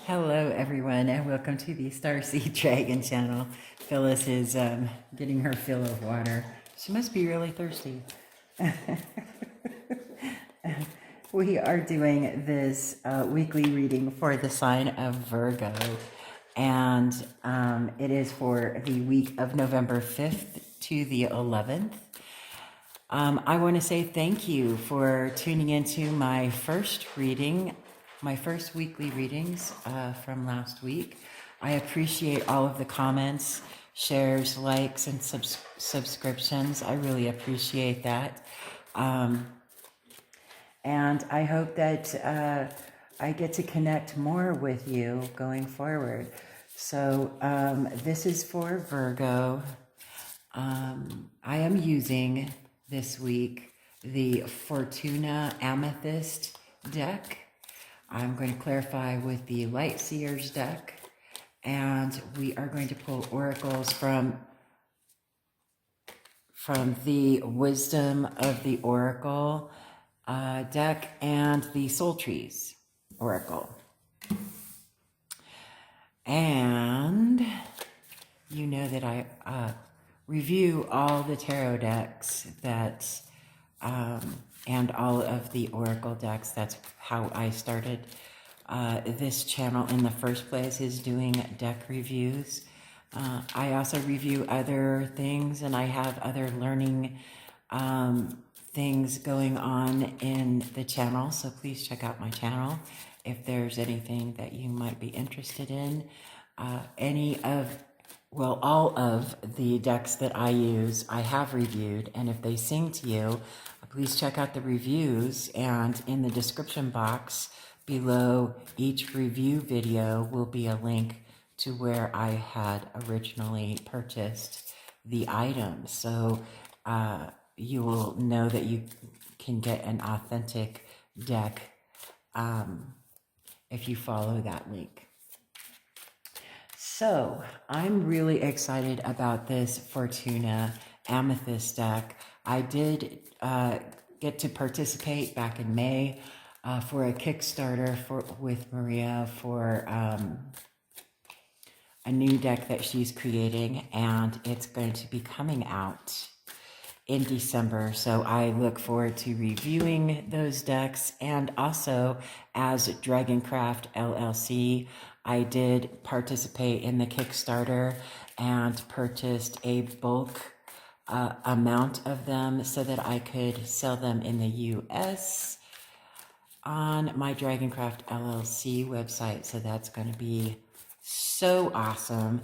Hello, everyone, and welcome to the Starseed Dragon channel. Phyllis is getting her fill of water. She must be really thirsty. We are doing this weekly reading for the sign of Virgo, and it is for the week of November 5th to the 11th. I want to say thank you for tuning into my first reading, my first weekly readings from last week. I appreciate all of the comments, shares, likes, and subscriptions. I really appreciate that. And I hope that I get to connect more with you going forward. So this is for Virgo. I am using this week the Fortuna Amethyst deck. I'm going to clarify with the Light Seers deck, and we are going to pull oracles from the Wisdom of the Oracle deck and the Soul Trees Oracle. And you know that I review all the tarot decks that and all of the oracle decks. That's how I started this channel in the first place, is doing deck reviews. I also review other things, and I have other learning things going on in the channel, so please check out my channel if there's anything that you might be interested in. All of the decks that I use, I have reviewed, and if they sing to you, please check out the reviews, and in the description box below each review video will be a link to where I had originally purchased the items. So you will know that you can get an authentic deck if you follow that link. So I'm really excited about this Fortuna Amethyst deck. I did get to participate back in May for a Kickstarter with Maria for a new deck that she's creating, and it's going to be coming out in December. So I look forward to reviewing those decks. And also, as Dragoncraft LLC, I did participate in the Kickstarter and purchased a bulk amount of them so that I could sell them in the US on my Dragoncraft LLC website. So that's going to be so awesome.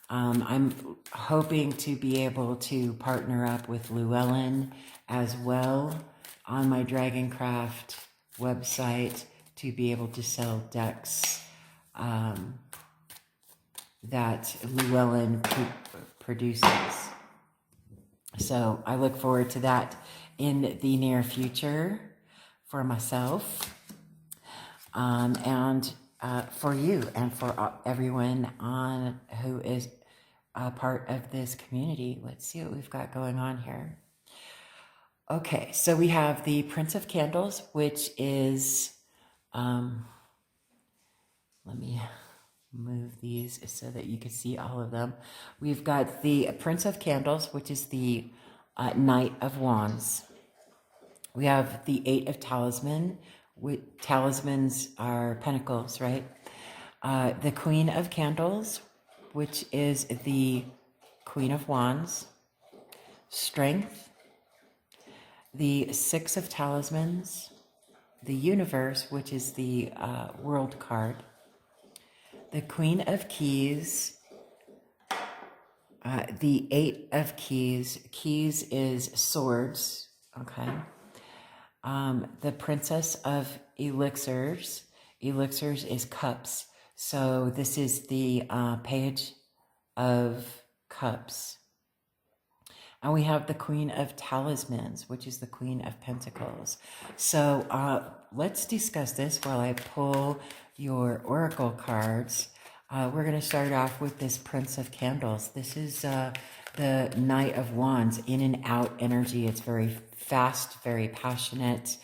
I'm hoping to be able to partner up with Llewellyn as well on my Dragoncraft website to be able to sell decks that Llewellyn produces. So I look forward to that in the near future for myself and for you and for everyone who is a part of this community. Let's see what we've got going on here. Okay, so we have the Prince of Candles, which is, let me move these so that you can see all of them. We've got the Prince of Candles, which is the Knight of Wands. We have the Eight of Talisman. Talismans are pentacles, right? The Queen of Candles, which is the Queen of Wands. Strength. The Six of Talismans. The Universe, which is the World card. The Queen of Keys. The Eight of Keys. Keys is swords, okay? The Princess of Elixirs. Elixirs is cups. So this is the Page of Cups. And we have the Queen of Talismans, which is the Queen of Pentacles. So let's discuss this while I pull your oracle cards. We're going to start off with this Prince of Candles. This is the Knight of Wands, in and out energy. It's very fast, very passionate.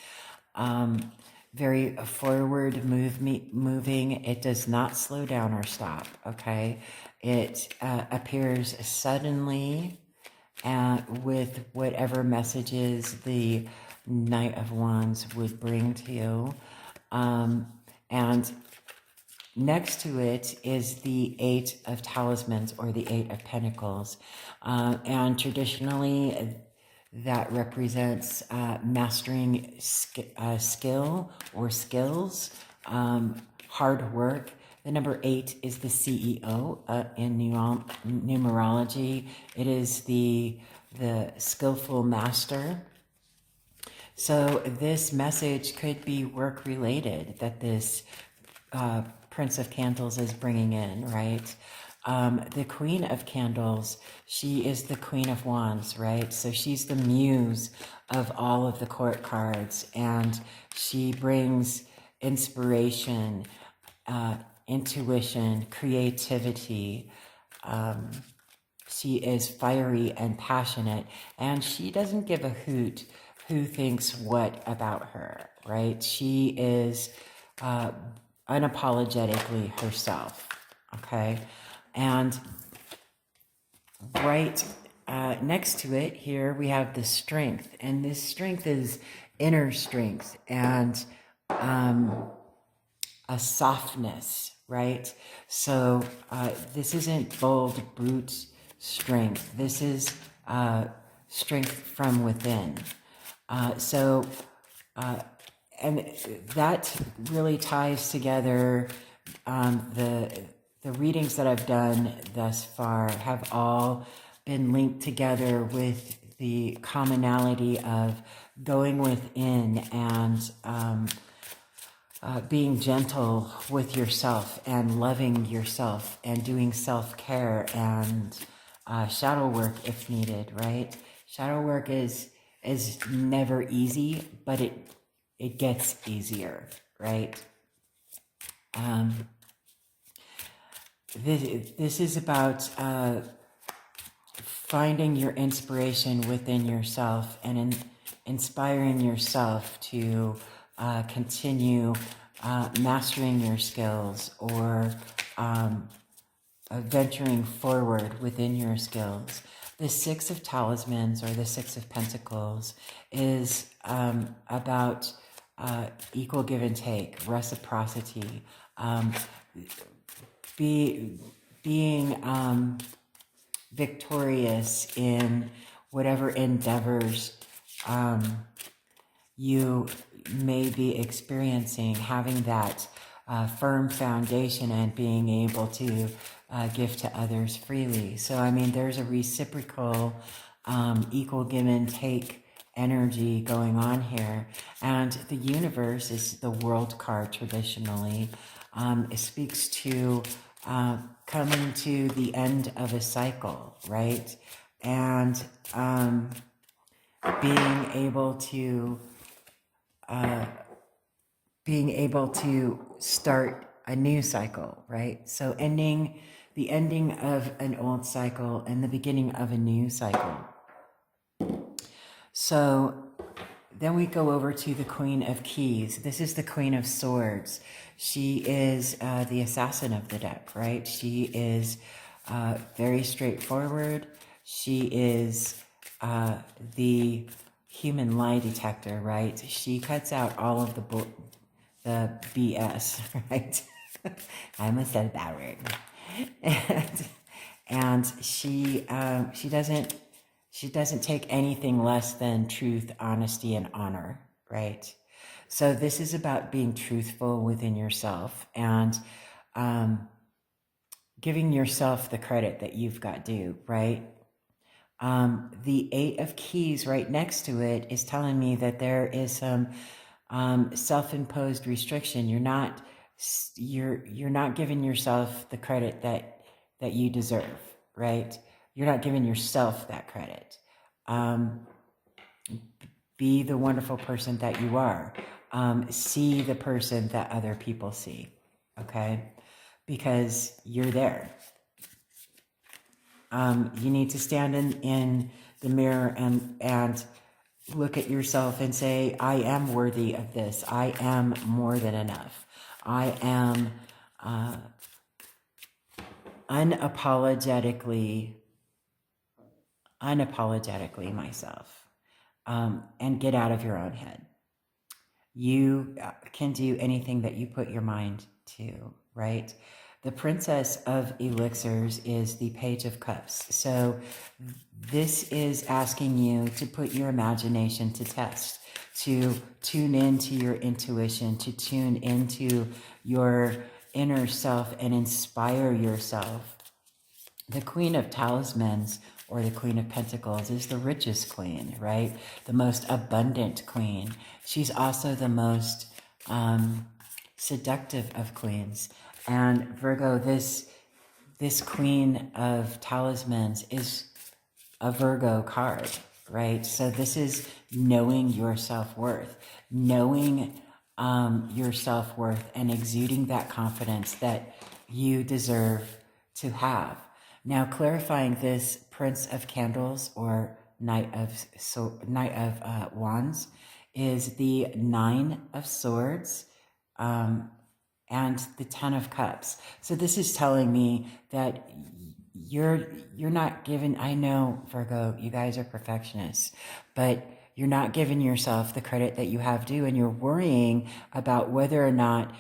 very forward moving. It does not slow down or stop, okay? It appears suddenly with whatever messages the Knight of Wands would bring to you. And next to it is the Eight of Talismans, or the Eight of Pentacles. And traditionally, that represents mastering skill or skills, hard work. The number 8 is the CEO in numerology. It is the skillful master. So this message could be work related that this Prince of Candles is bringing in, right? The Queen of Candles, she is the Queen of Wands, right? So she's the muse of all of the court cards, and she brings inspiration, intuition, creativity. She is fiery and passionate, and she doesn't give a hoot who thinks what about her, right? She is unapologetically herself, okay? And right next to it here, we have the strength, and this strength is inner strength and a softness, right? So this isn't bold, brute strength. This is strength from within. And that really ties together. The readings that I've done thus far have all been linked together with the commonality of going within and being gentle with yourself and loving yourself and doing self-care and shadow work if needed, right? Shadow work is never easy, but it gets easier, right? This is about finding your inspiration within yourself and inspiring yourself to continue mastering your skills or venturing forward within your skills. The Six of Talismans, or the Six of Pentacles, is about equal give and take, reciprocity, being victorious in whatever endeavors you may be experiencing, having that firm foundation and being able to give to others freely. So, I mean, there's a reciprocal, equal give and take energy going on here. And the universe is the world card traditionally. It speaks to coming to the end of a cycle, right? And being able to start a new cycle, right? So the ending of an old cycle and the beginning of a new cycle. So then we go over to the Queen of Keys. This is the Queen of Swords. She is the assassin of the deck, right? She is very straightforward. She is the human lie detector, right? She cuts out all of the BS, right? I almost said that word. And she doesn't take anything less than truth, honesty, and honor, right? So this is about being truthful within yourself and giving yourself the credit that you've got due, right? The Eight of Keys right next to it is telling me that there is some self-imposed restriction. You're not giving yourself the credit that you deserve, right? You're not giving yourself that credit. Be the wonderful person that you are. See the person that other people see, okay? Because you're there. You need to stand in the mirror and look at yourself and say, I am worthy of this. I am more than enough. I am unapologetically myself. And get out of your own head. You can do anything that you put your mind to, right? The Princess of Elixirs is the Page of Cups. So this is asking you to put your imagination to test, to tune into your intuition, to tune into your inner self and inspire yourself. The Queen of Talismans, or the Queen of Pentacles, is the richest queen, right? The most abundant queen. She's also the most seductive of queens. And Virgo, this Queen of Talismans is a Virgo card, right? So this is knowing your self-worth, knowing your self-worth and exuding that confidence that you deserve to have. Now, clarifying this Prince of Candles or Knight of Wands is the Nine of Swords and the Ten of Cups. So this is telling me that you're not given, I know, Virgo, you guys are perfectionists, but you're not giving yourself the credit that you have due, and you're worrying about whether or not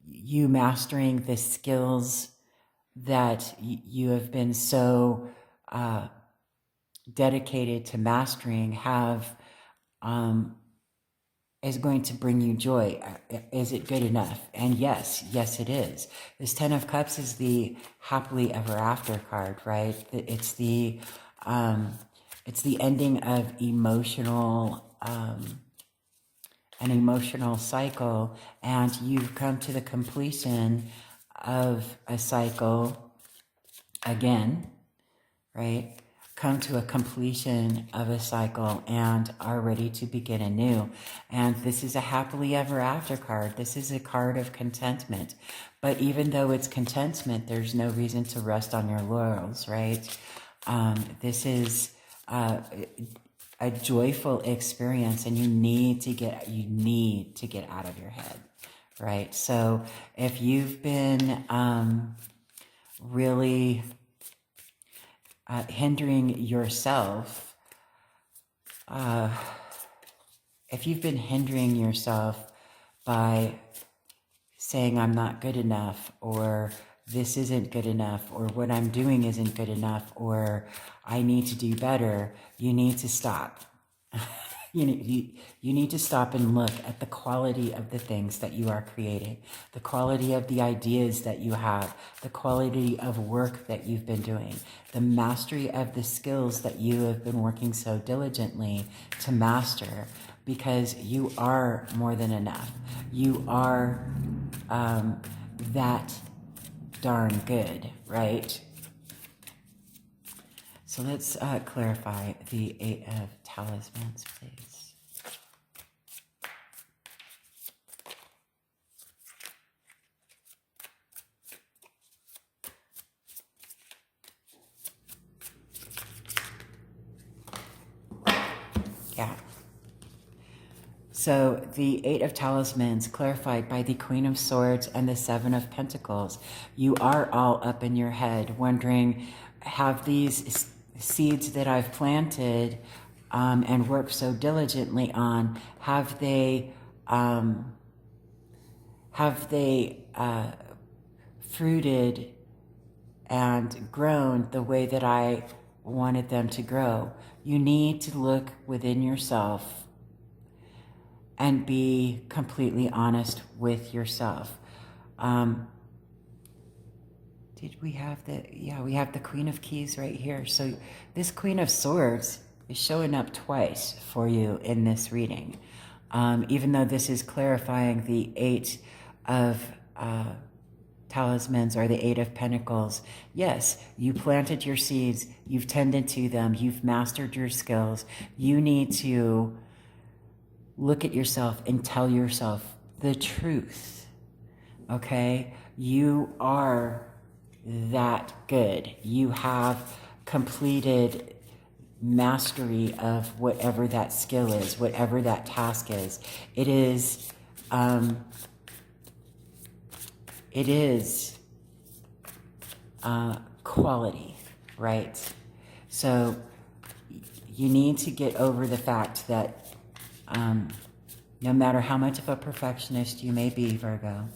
you mastering the skills that you have been so dedicated to mastering is going to bring you joy. Is it good enough? And yes, it is. This Ten of Cups is the happily ever after card, right? It's the ending of an emotional cycle, and you've come to the completion of a cycle again, right? Come to a completion of a cycle and are ready to begin anew. And this is a happily ever after card. This is a card of contentment. But even though it's contentment, there's no reason to rest on your laurels, right? This is a joyful experience, and you need to get out of your head, right? So if you've been really hindering yourself, by saying I'm not good enough, or this isn't good enough, or what I'm doing isn't good enough, or I need to do better, you need to stop. You need to stop and look at the quality of the things that you are creating, the quality of the ideas that you have, the quality of work that you've been doing, the mastery of the skills that you have been working so diligently to master, because you are more than enough. You are that darn good, right? So let's clarify the Eight of Talismans, please. Yeah. So the Eight of Talismans clarified by the Queen of Swords and the Seven of Pentacles. You are all up in your head wondering, have these seeds that I've planted and worked so diligently on, have they fruited and grown the way that I wanted them to grow? You need to look within yourself and be completely honest with yourself. Did we have we have the Queen of Keys right here. So this Queen of Swords is showing up twice for you in this reading. Even though this is clarifying the Eight of Talismans or the Eight of Pentacles. Yes, you planted your seeds, you've tended to them, you've mastered your skills. You need to look at yourself and tell yourself the truth, okay? You are that good. You have completed mastery of whatever that skill is, whatever that task is. It is quality, right? So you need to get over the fact that no matter how much of a perfectionist you may be, Virgo,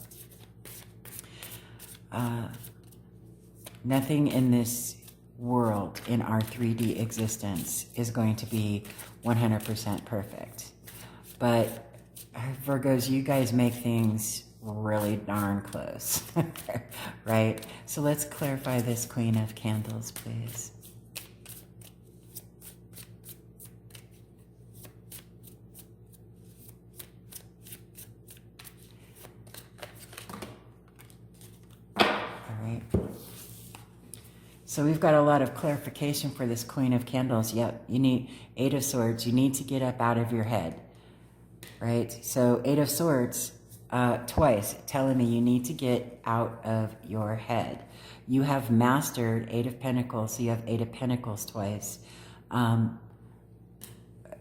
nothing in this world, in our 3D existence, is going to be 100% perfect. But Virgos, you guys make things really darn close, right? So let's clarify this Queen of Candles, please. So we've got a lot of clarification for this Queen of Candles. Yep, you need 8 of Swords. You need to get up out of your head, right? So 8 of Swords, twice, telling me you need to get out of your head. You have mastered 8 of Pentacles, so you have 8 of Pentacles twice.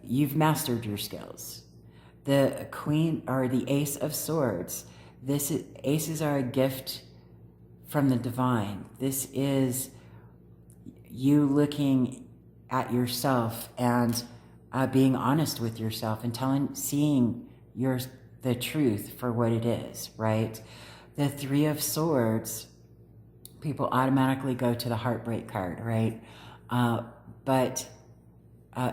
You've mastered your skills. The Queen, or the Ace of Swords, aces are a gift from the divine. This is you looking at yourself and being honest with yourself and seeing the truth for what it is, right? The 3 of Swords, people automatically go to the heartbreak card, right? But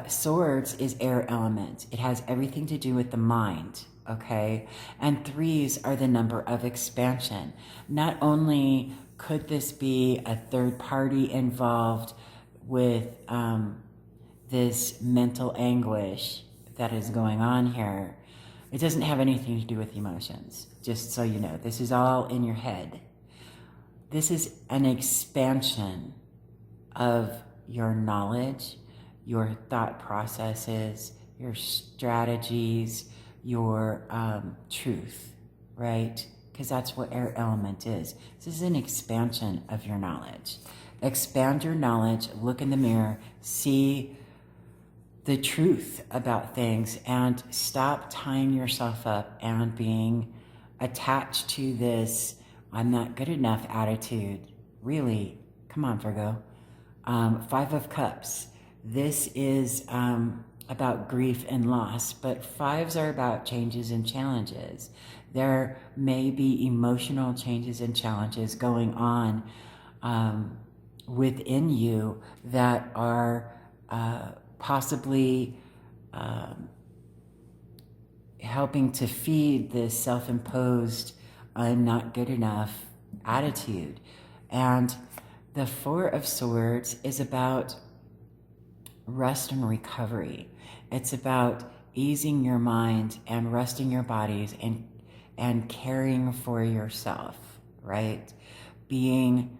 Swords is air element. It has everything to do with the mind, okay? And 3s are the number of expansion. Not only could this be a third party involved with this mental anguish that is going on here, it doesn't have anything to do with emotions, just so you know. This is all in your head. This is an expansion of your knowledge, your thought processes, your strategies, your truth, right? Because that's what air element is. This is an expansion of your knowledge. Expand your knowledge, look in the mirror, see the truth about things, and stop tying yourself up and being attached to this I'm not good enough attitude. Really, come on, Virgo. 5 of Cups. This is about grief and loss, but 5s are about changes and challenges. There may be emotional changes and challenges going on within you that are possibly helping to feed this self-imposed I'm not good enough attitude. And the 4 of Swords is about rest and recovery. It's about easing your mind and resting your bodies and caring for yourself, right? Being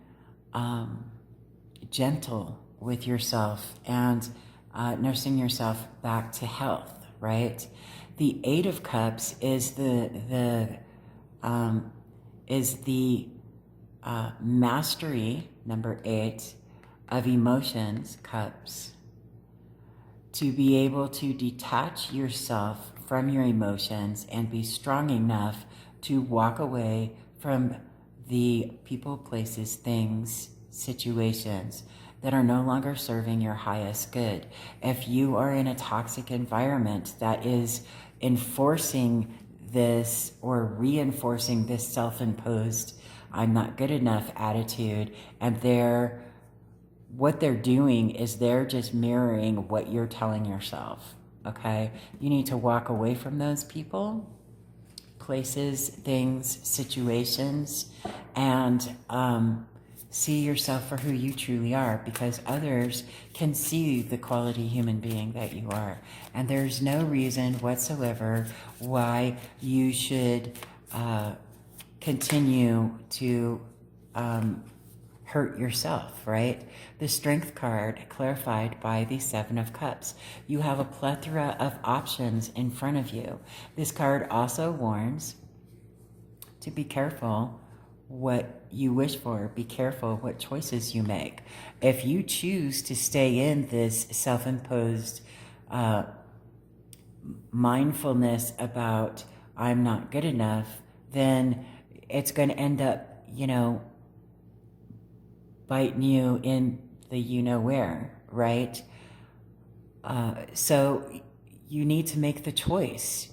gentle with yourself and nursing yourself back to health, right? The 8 of Cups is the mastery, number 8, of emotions, cups, to be able to detach yourself from your emotions and be strong enough to walk away from the people, places, things, situations that are no longer serving your highest good. If you are in a toxic environment that is enforcing this or reinforcing this self-imposed I'm not good enough attitude, and what they're doing is they're just mirroring what you're telling yourself, okay? You need to walk away from those people, places, things, situations, and see yourself for who you truly are, because others can see the quality human being that you are. And there's no reason whatsoever why you should continue to hurt yourself, right? The Strength card clarified by the 7 of Cups. You have a plethora of options in front of you. This card also warns to be careful what you wish for. Be careful what choices you make. If you choose to stay in this self-imposed mindfulness about I'm not good enough, then it's going to end up, biting you in the you-know-where, right? So you need to make the choice.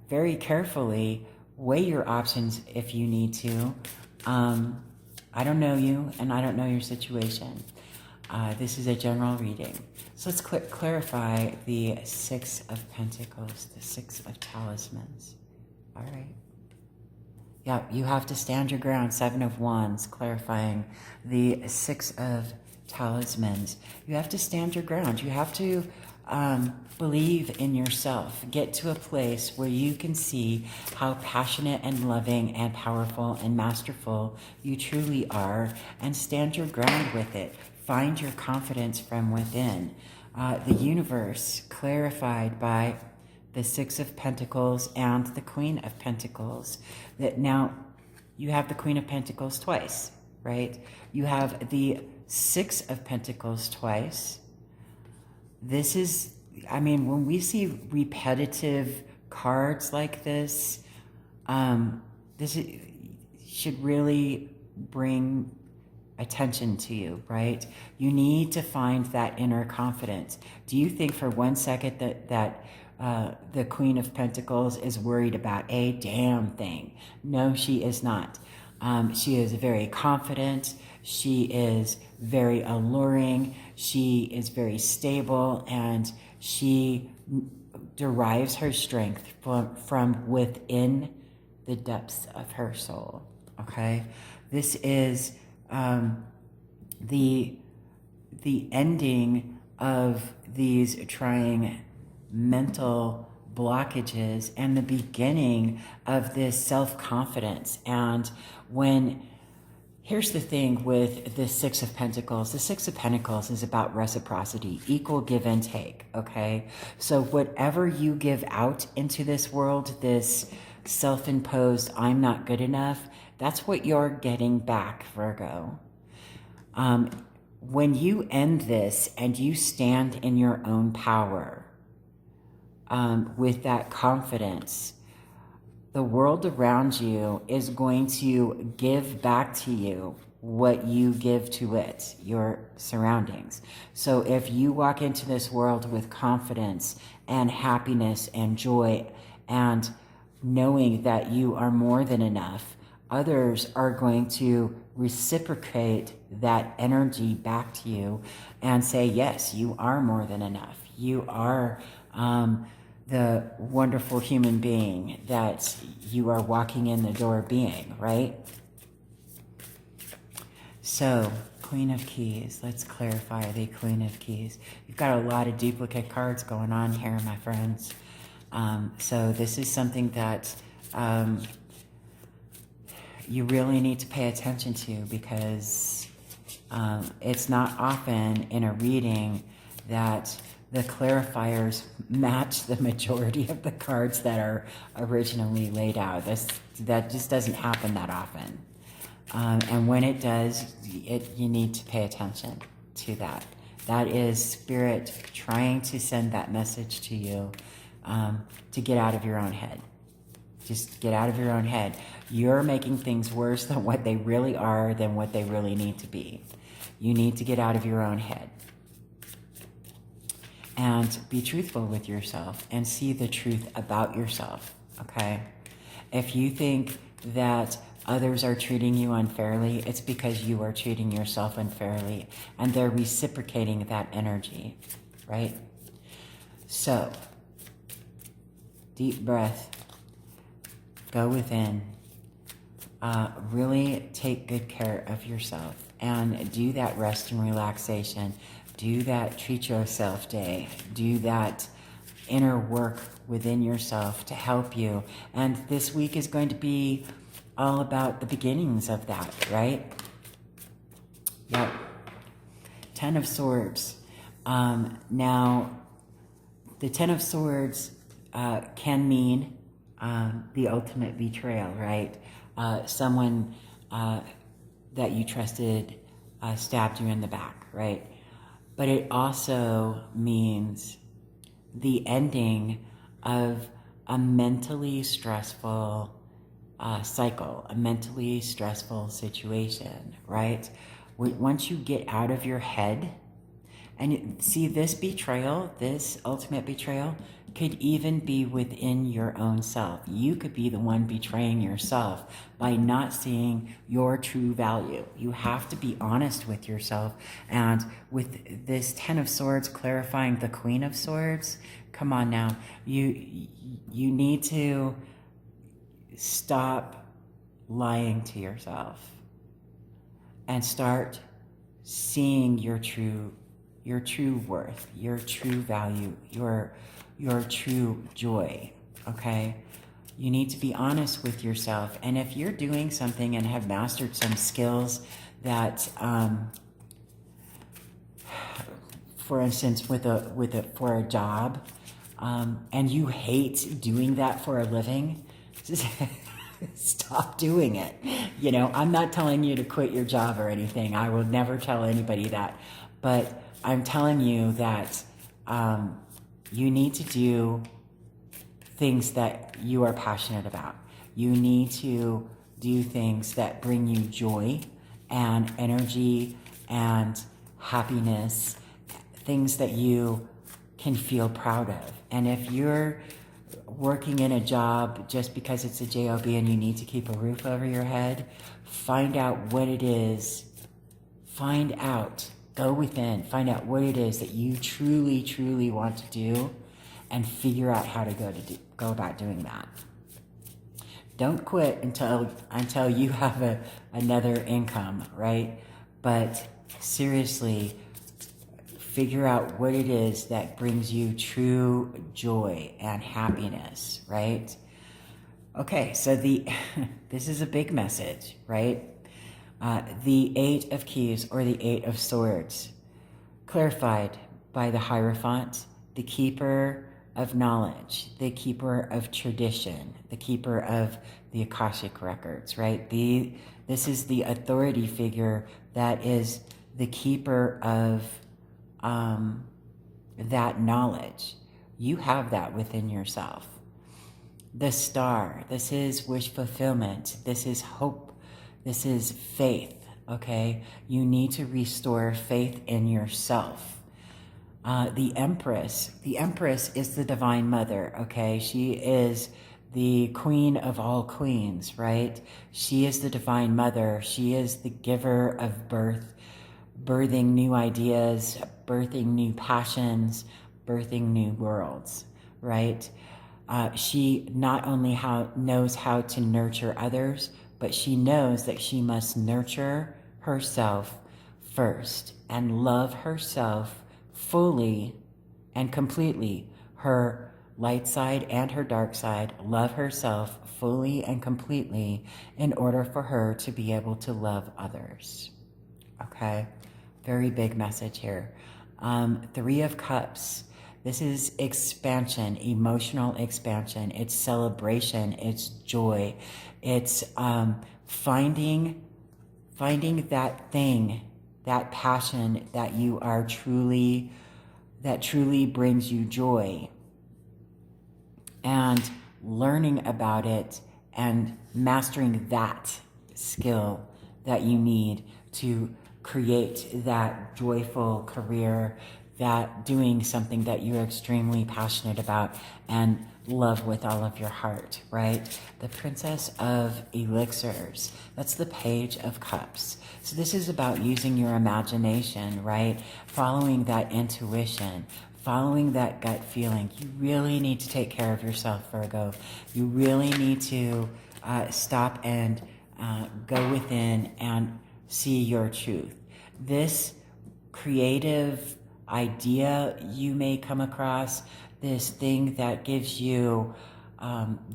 Very carefully weigh your options if you need to. I don't know you, and I don't know your situation. This is a general reading. So let's clarify the Six of Pentacles, the Six of Talismans. All right. Yeah, you have to stand your ground. Seven of Wands, clarifying the Six of Talismans. You have to stand your ground. You have to believe in yourself. Get to a place where you can see how passionate and loving and powerful and masterful you truly are, and stand your ground with it. Find your confidence from within. The universe, clarified by the Six of Pentacles and the Queen of Pentacles. That now you have the Queen of Pentacles twice, right? You have the Six of Pentacles twice. This is, when we see repetitive cards like this, should really bring attention to you, right? You need to find that inner confidence. Do you think for one second that the Queen of Pentacles is worried about a damn thing? No, she is not. She is very confident. She is very alluring. She is very stable, and she derives her strength from within the depths of her soul. Okay, this is the ending of these trying mental blockages and the beginning of this self-confidence. And here's the thing with the Six of Pentacles. The Six of Pentacles is about reciprocity, equal give and take, okay? So whatever you give out into this world, this self-imposed I'm not good enough, that's what you're getting back, Virgo. When you end this and you stand in your own power, with that confidence, the world around you is going to give back to you what you give to it, your surroundings. So if you walk into this world with confidence and happiness and joy and knowing that you are more than enough, others are going to reciprocate that energy back to you and say, yes, you are more than enough. You are the wonderful human being that you are walking in the door being, right? So, Queen of Keys. Let's clarify the Queen of Keys. You've got a lot of duplicate cards going on here, my friends. So this is something that you really need to pay attention to, because it's not often in a reading that the clarifiers match the majority of the cards that are originally laid out. That just doesn't happen that often. And when it does, you need to pay attention to that. That is Spirit trying to send that message to you, to get out of your own head. Just get out of your own head. You're making things worse than what they really are, than what they really need to be. You need to get out of your own head. And be truthful with yourself and see the truth about yourself, okay? If you think that others are treating you unfairly, it's because you are treating yourself unfairly, and they're reciprocating that energy, right? So, deep breath, go within, really take good care of yourself, and do that rest and relaxation. Do that treat yourself day. Do that inner work within yourself to help you. And this week is going to be all about the beginnings of that, right? Yep. Ten of Swords. Now, the Ten of Swords can mean the ultimate betrayal, right? Someone that you trusted stabbed you in the back, right? But it also means the ending of a mentally stressful cycle, a mentally stressful situation, right? Once you get out of your head, and see, this betrayal, this ultimate betrayal, could even be within your own self. You could be the one betraying yourself by not seeing your true value. You have to be honest with yourself. And with this Ten of Swords clarifying the Queen of Swords, come on now, you need to stop lying to yourself and start seeing your true worth, your true value, your true joy, okay? You need to be honest with yourself. And if you're doing something and have mastered some skills that, for instance, for a job, and you hate doing that for a living, stop doing it. You know, I'm not telling you to quit your job or anything. I will never tell anybody that. But I'm telling you that you need to do things that you are passionate about. You need to do things that bring you joy and energy and happiness, things that you can feel proud of. And if you're working in a job just because it's a job and you need to keep a roof over your head, find out what it is. Go within, find out what it is that you truly, truly want to do, and figure out how to go about doing that. Don't quit until you have another income, right? But seriously, figure out what it is that brings you true joy and happiness, right? Okay, so this is a big message, right? The Eight of Keys, or the Eight of Swords, clarified by the Hierophant, the keeper of knowledge, the keeper of tradition, the keeper of the Akashic records, right? This is the authority figure that is the keeper of that knowledge. You have that within yourself. The Star, this is wish fulfillment. This is hope. This is faith, okay? You need to restore faith in yourself. The Empress is the Divine Mother, okay? She is the Queen of all queens, right? She is the Divine Mother. She is the giver of birth, birthing new ideas, birthing new passions, birthing new worlds, right? She not only knows how to nurture others, but she knows that she must nurture herself first and love herself fully and completely. Her light side and her dark side, love herself fully and completely in order for her to be able to love others. Okay? Very big message here. Three of Cups. This is expansion, emotional expansion. It's celebration. It's joy. It's finding that thing, that passion that you are that truly brings you joy, and learning about it and mastering that skill that you need to create that joyful career, that doing something that you're extremely passionate about and love with all of your heart, right? The Princess of Elixirs, that's the Page of Cups. So this is about using your imagination, right? Following that intuition, following that gut feeling. You really need to take care of yourself, Virgo. You really need to stop and go within and see your truth. This creative idea you may come across, this thing that gives you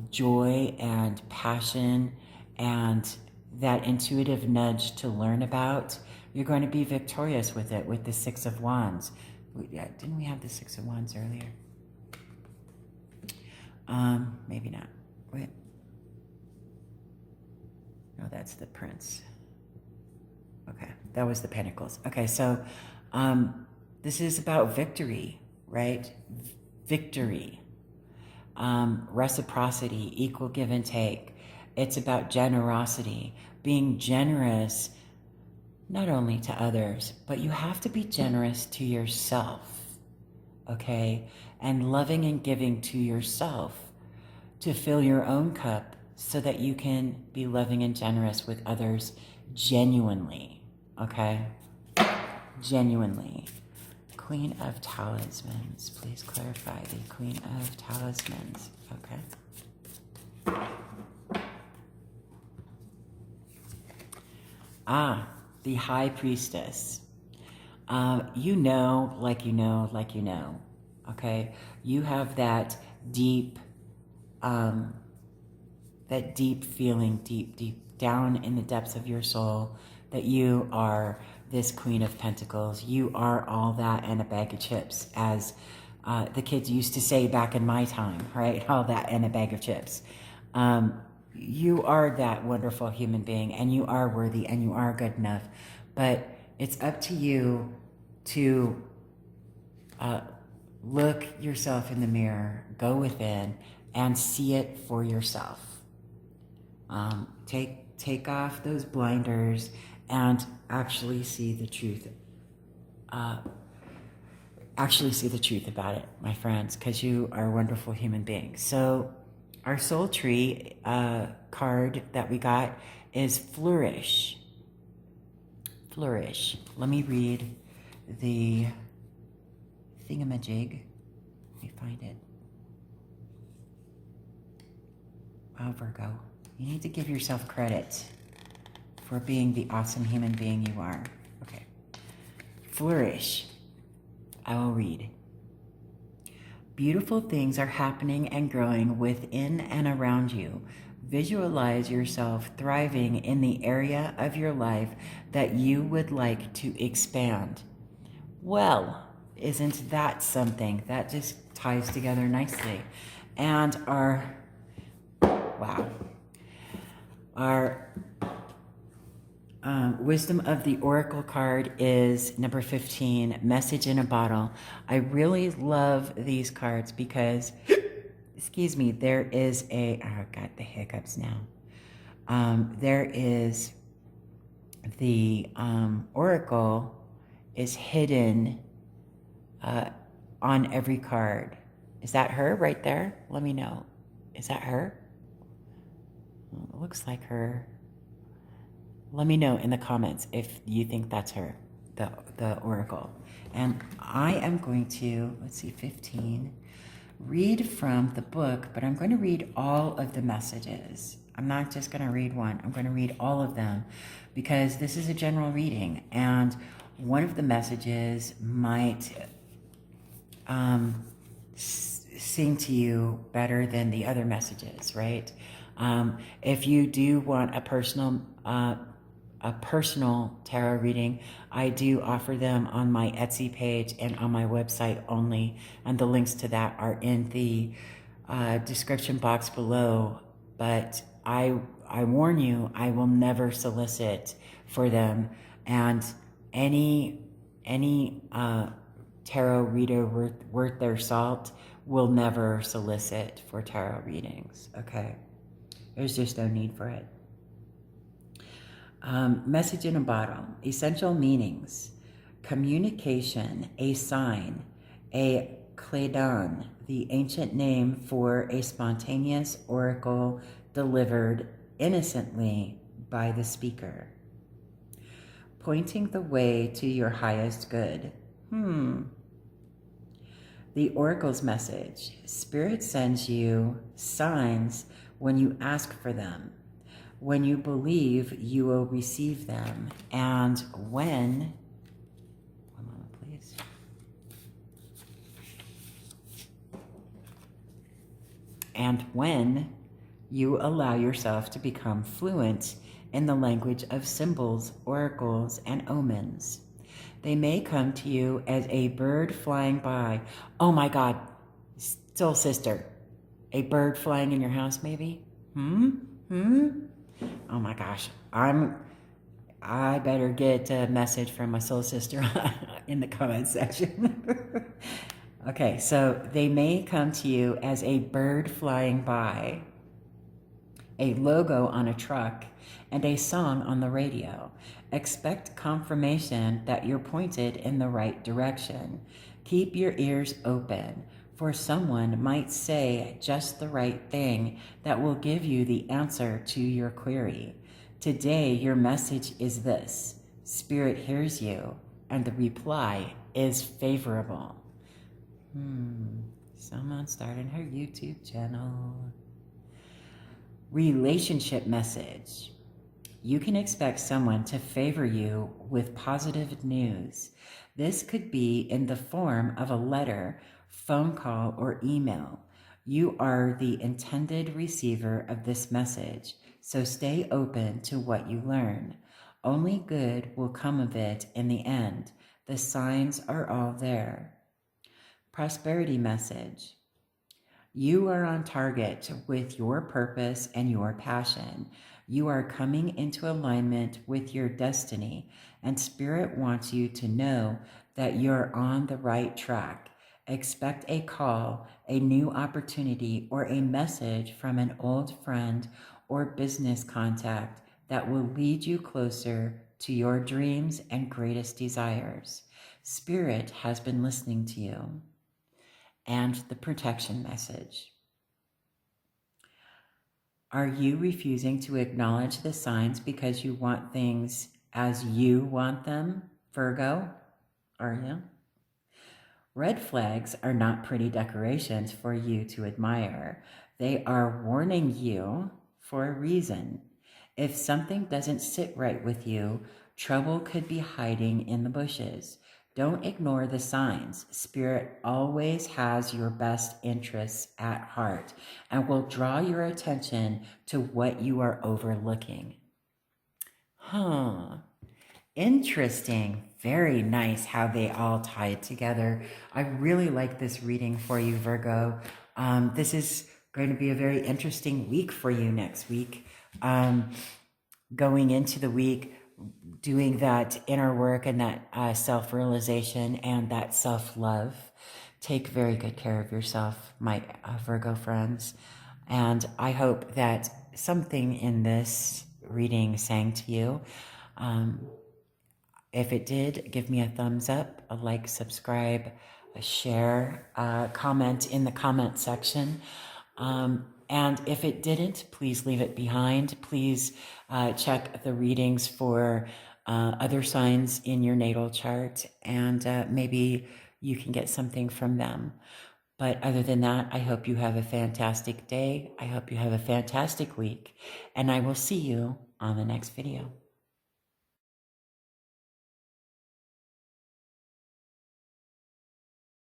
joy and passion and that intuitive nudge to learn about, you're going to be victorious with it, with the Six of Wands. Didn't we have the Six of Wands earlier? Maybe not. Wait. No, that's the Prince. Okay, that was the Pentacles. Okay, so this is about victory, right? Victory, reciprocity, equal give and take. It's about generosity, being generous not only to others, but you have to be generous to yourself, okay? And loving and giving to yourself to fill your own cup so that you can be loving and generous with others genuinely, okay? Genuinely. Queen of Talismans. Please clarify the Queen of Talismans, okay? The High Priestess. You know, like you know, like you know, okay? You have that deep feeling, deep down in the depths of your soul that you are this Queen of Pentacles. You are all that and a bag of chips, as the kids used to say back in my time, right? All that and a bag of chips. You are that wonderful human being, and you are worthy, and you are good enough. But it's up to you to look yourself in the mirror, go within, and see it for yourself. Take off those blinders and actually see the truth. Actually see the truth about it, my friends, because you are a wonderful human being. So our soul tree card that we got is flourish. Flourish. Let me read the thingamajig. Let me find it. Wow, Virgo. You need to give yourself credit for being the awesome human being you are. Okay. Flourish. I will read. Beautiful things are happening and growing within and around you. Visualize yourself thriving in the area of your life that you would like to expand. Well, isn't that something? That just ties together nicely. And our Wisdom of the Oracle card is number 15, Message in a Bottle. I really love these cards because, excuse me, there is a, oh, got the hiccups now. There is the Oracle is hidden on every card. Is that her right there? Let me know. Is that her? It looks like her. Let me know in the comments if you think that's her, the Oracle. And I am going to, let's see, 15, read from the book, but I'm going to read all of the messages. I'm not just going to read one. I'm going to read all of them because this is a general reading. And one of the messages might sing to you better than the other messages, right? If you do want a personal tarot reading, I do offer them on my Etsy page and on my website only, and the links to that are in the description box below. But I warn you, I will never solicit for them, and any tarot reader worth their salt will never solicit for tarot readings, okay? There's just no need for it. Message in a Bottle. Essential meanings. Communication, a sign, a kledan, the ancient name for a spontaneous oracle delivered innocently by the speaker. Pointing the way to your highest good. The oracle's message. Spirit sends you signs when you ask for them. When you believe, you will receive them. And when, one moment please. And when you allow yourself to become fluent in the language of symbols, oracles, and omens, they may come to you as a bird flying by. Oh my God, soul sister, a bird flying in your house maybe? Oh my gosh. I better get a message from my soul sister in the comment section. Okay, so they may come to you as a bird flying by, a logo on a truck, and a song on the radio. Expect confirmation that you're pointed in the right direction. Keep your ears open, for someone might say just the right thing that will give you the answer to your query. Today, your message is this: Spirit hears you, and the reply is favorable. Someone started her YouTube channel. Relationship message. You can expect someone to favor you with positive news. This could be in the form of a letter, phone call, or email. You are the intended receiver of this message, so stay open to what you learn. Only good will come of it in the end. The signs are all there. Prosperity message. You are on target with your purpose and your passion. You are coming into alignment with your destiny, and Spirit wants you to know that you're on the right track. Expect a call, a new opportunity, or a message from an old friend or business contact that will lead you closer to your dreams and greatest desires. Spirit has been listening to you. And the protection message. Are you refusing to acknowledge the signs because you want things as you want them, Virgo? Are you? Red flags are not pretty decorations for you to admire. They are warning you for a reason. If something doesn't sit right with you, trouble could be hiding in the bushes. Don't ignore the signs. Spirit always has your best interests at heart and will draw your attention to what you are overlooking. Interesting. Very nice how they all tied together. I really like this reading for you, Virgo. This is going to be a very interesting week for you next week. Going into the week, doing that inner work and that self-realization and that self-love. Take very good care of yourself, my Virgo friends. And I hope that something in this reading sang to you. If it did, give me a thumbs up, a like, subscribe, a share, comment in the comment section. And if it didn't, please leave it behind. Please check the readings for other signs in your natal chart, and maybe you can get something from them. But other than that, I hope you have a fantastic day. I hope you have a fantastic week, and I will see you on the next video.